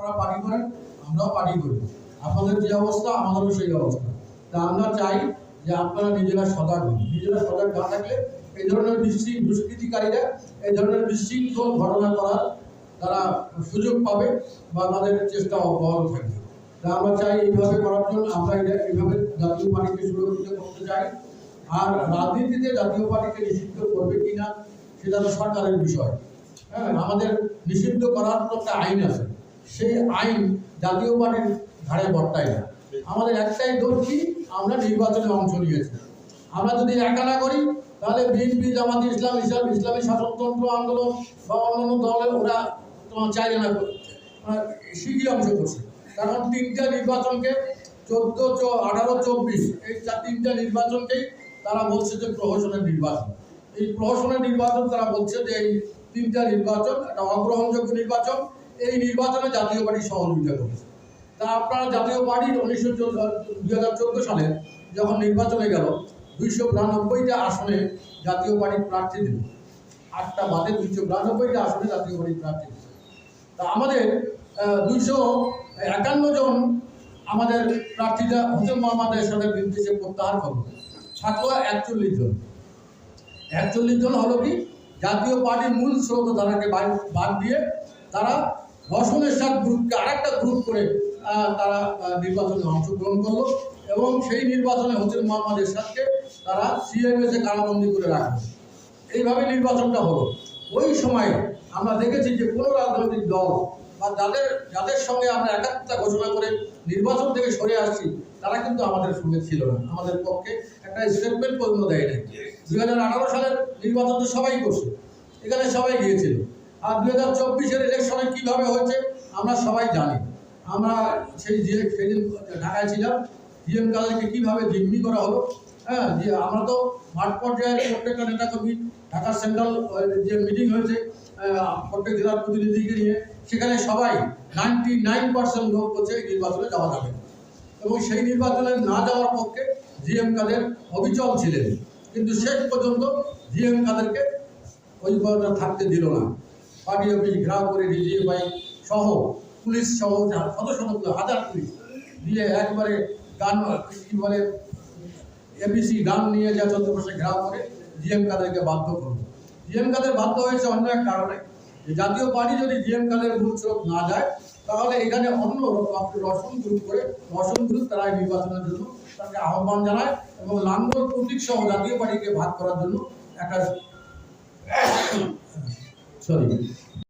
আপনারা পার্টি করেন, আমরাও পার্টি করি। আপনাদের যে অবস্থা আমাদেরও সেই অবস্থা। তা আমরা চাই যে আপনারা নিজেরা সজাগ হন। নিজেরা সজাগ না থাকলে এই ধরনের দুষ্কৃতিকারীরা এই ধরনের বিশৃঙ্খল ঘটনা করার তারা সুযোগ পাবে বা তাদের চেষ্টা অব্যাহত থাকবে। তা আমরা চাই এইভাবে করার জন্য আমরা এইভাবে জাতীয় পার্টিকে সুরক্ষিত করতে চাই। আর রাজনীতিতে জাতীয় পার্টিকে নিষিদ্ধ করবে কিনা সেটা তো সরকারের বিষয়। হ্যাঁ, আমাদের নিষিদ্ধ করার তো একটা আইন আছে, সেই আইন জাতীয় পার্টির ঘাড়ে বর্তায় না। আমাদের একটাই দোষ কি, আমরা নির্বাচনে অংশ নিয়েছি। আমরা যদি একা না করি তাহলে বিএনপি, জামাত ইসলামী শাসনতন্ত্র আন্দোলন বা অন্যান্য দলের ওরা তোমার চাইলে না শিখি অংশ করছে। কারণ তিনটা নির্বাচনকে 14, 18, 24 এই তিনটা নির্বাচনকেই তারা বলছে যে প্রহসনের নির্বাচন। এই প্রহসনের নির্বাচন তারা বলছে যে এই তিনটা নির্বাচন একটা অগ্রহণযোগ্য নির্বাচন। এই নির্বাচনে জাতীয় পার্টি সহযোগিতা করেছে। তা আপনারা জাতীয় পার্টির 2014 সালে যখন নির্বাচনে গেল 292টা আসনে জাতীয় পার্টির প্রার্থী দিল, 8টা বাদে 292টা আসনে জাতীয় পার্টির প্রার্থী দিল। তা আমাদের 251 জন আমাদের প্রার্থীরা হোসেন মোহাম্মদ এরশাদের নির্দেশে প্রত্যাহার করল। থাকলো 41 জন। 41 জন হলো কি জাতীয় পার্টির মূল স্রোতধারাকে বাদ দিয়ে তারা রওশন এরশাদ গ্রুপকে আরেকটা গ্রুপ করে তারা নির্বাচনে অংশগ্রহণ করলো এবং সেই নির্বাচনে হোসেন মোহাম্মদ এরশাদকে তারা সিএমএসে কারাবন্দি করে রাখলো। এইভাবে নির্বাচনটা হলো। ওই সময়ে আমরা দেখেছি যে কোনো রাজনৈতিক দল বা যাদের সঙ্গে আমরা একাত্মতা ঘোষণা করে নির্বাচন থেকে সরে আসছি তারা কিন্তু আমাদের সঙ্গে ছিল না, আমাদের পক্ষে একটা স্টেটমেন্ট পর্যন্ত দেয় নাই। 2018 সালের নির্বাচন তো সবাই করছে, এখানে সবাই গিয়েছিল। আর 2024-এর ইলেকশনে কীভাবে হয়েছে আমরা সবাই জানি। আমরা সেদিন ঢাকায় ছিলাম, জিএম কাদেরকে কীভাবে জিম্মি করা হলো। হ্যাঁ, যে আমরা তো মাঠ পর্যায়ে প্রত্যেকটা নেতাকর্মী ঢাকার সেন্ট্রাল যে মিটিং হয়েছে প্রত্যেক জেলার প্রতিনিধিকে নিয়ে, সেখানে সবাই 99% লোক বলছে নির্বাচনে যাওয়া যাবে এবং সেই নির্বাচনে না যাওয়ার পক্ষে জিএম কাদের অবিচল ছিলেন। কিন্তু শেষ পর্যন্ত জিএম কাদেরকে ওই পদটা থাকতে দিল না। পার্টি অফিস ঘেরাও করে ডিজিএফআই সহ পুলিশ সহ শত হাজার পুলিশ দিয়ে একবারে গান কি বলে এপিসি গান নিয়ে যা চন্দ্রপ্রসাদ ঘেরাও করে জিএম কাদেরকে বাধ্য করল। জিএম কাদের বাধ্য হয়েছে অন্য এক কারণে, যে জাতীয় পার্টি যদি জিএম কাদের মূল স্রোত না যায় তাহলে এখানে অন্য রওশন গ্রুপ তারা নির্বাচনের জন্য তাকে আহ্বান জানায় এবং লাঙ্গল প্রতীক সহ জাতীয় পার্টিকে ভাগ করার জন্য একটা